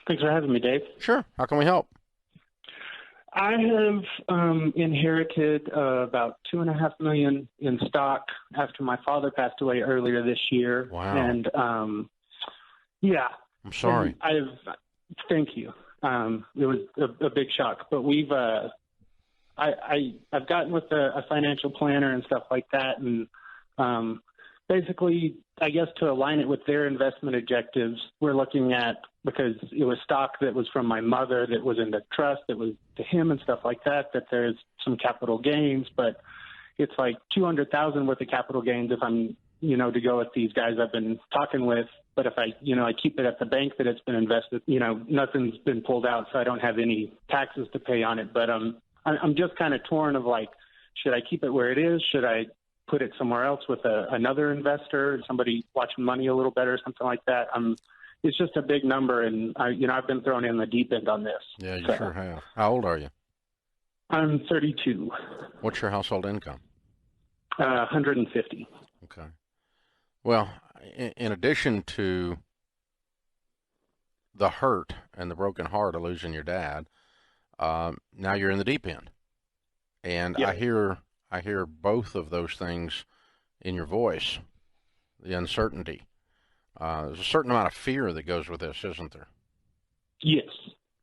Thanks for having me, Dave. Sure. How can we help? I have inherited about $2.5 million in stock after my father passed away earlier this year. Wow. And yeah, I'm sorry. and thank you. It was a big shock, but I've gotten with a financial planner and stuff like that, and basically, I guess to align it with their investment objectives, we're looking at, because it was stock that was from my mother that was in the trust that was to him and stuff like that, that there's some capital gains, but it's like 200,000 worth of capital gains if I'm, to go with these guys I've been talking with. But if I keep it at the bank that it's been invested, nothing's been pulled out, so I don't have any taxes to pay on it. But I'm just kind of torn of like, should I keep it where it is? Should I put it somewhere else with another investor, somebody watching money a little better, something like that? It's just a big number, and I've been thrown in the deep end on this. Yeah, you sure have. How old are you? I'm 32. What's your household income? 150. Okay. Well, in addition to the hurt and the broken heart of losing your dad, now you're in the deep end, and Yep. I hear both of those things in your voice. The uncertainty. There's a certain amount of fear that goes with this, isn't there? Yes.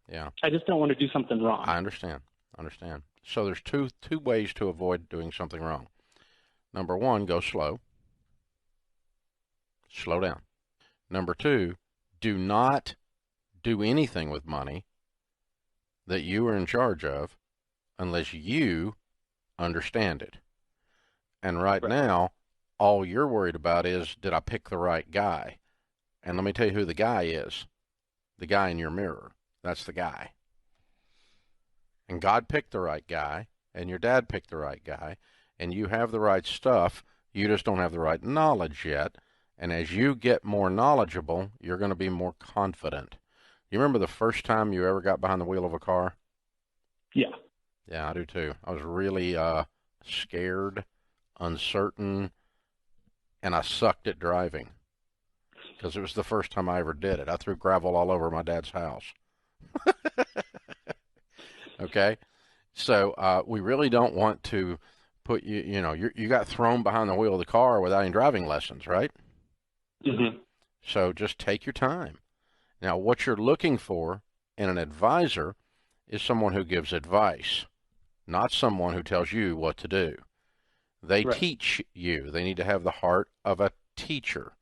Yeah. I just don't want to do something wrong. I understand. So there's two ways to avoid doing something wrong. Number one, go slow. Slow down. Number two, do not do anything with money that you are in charge of unless you understand it. And right now, all you're worried about is, did I pick the right guy? And let me tell you who the guy is. The guy in your mirror. That's the guy. And God picked the right guy, and your dad picked the right guy, and you have the right stuff. You just don't have the right knowledge yet. And as you get more knowledgeable, you're going to be more confident. You remember the first time you ever got behind the wheel of a car? Yeah. Yeah, I do too. I was really scared, uncertain, and I sucked at driving because it was the first time I ever did it. I threw gravel all over my dad's house. Okay? So we really don't want to put you got thrown behind the wheel of the car without any driving lessons, right? Mm-hmm. So just take your time. Now, what you're looking for in an advisor is someone who gives advice, not someone who tells you what to do. They Right. teach you. They need to have the heart of a teacher.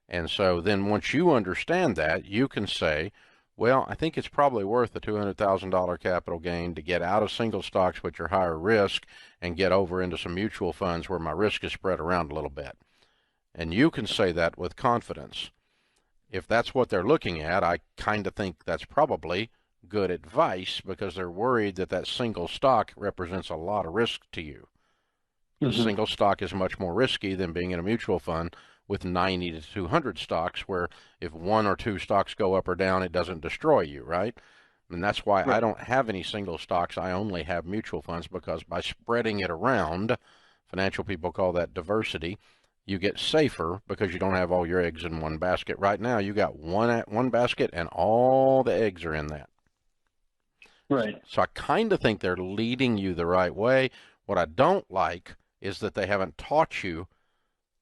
And so then once you understand that, you can say, well, I think it's probably worth the $200,000 capital gain to get out of single stocks, which are higher risk, and get over into some mutual funds where my risk is spread around a little bit. And you can say that with confidence. If that's what they're looking at, I kind of think that's probably good advice because they're worried that that single stock represents a lot of risk to you. The single stock is much more risky than being in a mutual fund with 90 to 200 stocks, where if one or two stocks go up or down, it doesn't destroy you, right? And that's why I don't have any single stocks. I only have mutual funds, because by spreading it around, financial people call that diversity, you get safer because you don't have all your eggs in one basket. Right now, you got one basket, and all the eggs are in that. Right. So I kind of think they're leading you the right way. What I don't like is that they haven't taught you,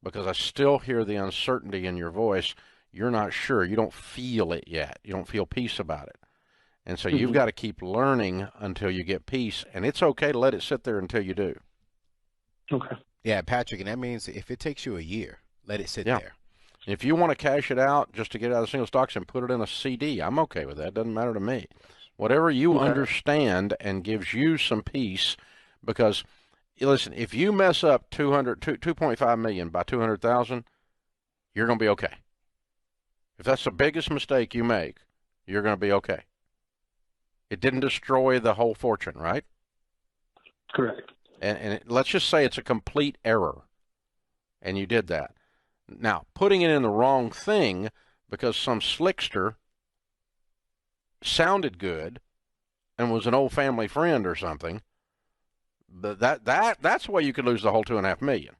because I still hear the uncertainty in your voice. You're not sure. You don't feel it yet. You don't feel peace about it. And so you've got to keep learning until you get peace, and it's okay to let it sit there until you do. Okay. Yeah, Patrick, and that means if it takes you a year, let it sit Yeah. there. If you want to cash it out just to get out of single stocks and put it in a CD, I'm okay with that. It doesn't matter to me. Whatever you understand and gives you some peace, because listen, if you mess up 2.5 million by 200,000, you're going to be okay. If that's the biggest mistake you make, you're going to be okay. It didn't destroy the whole fortune, right? Correct. And let's just say it's a complete error, and you did that. Now, putting it in the wrong thing because some slickster sounded good and was an old family friend or something, but that's the way you could lose the whole $2.5 million.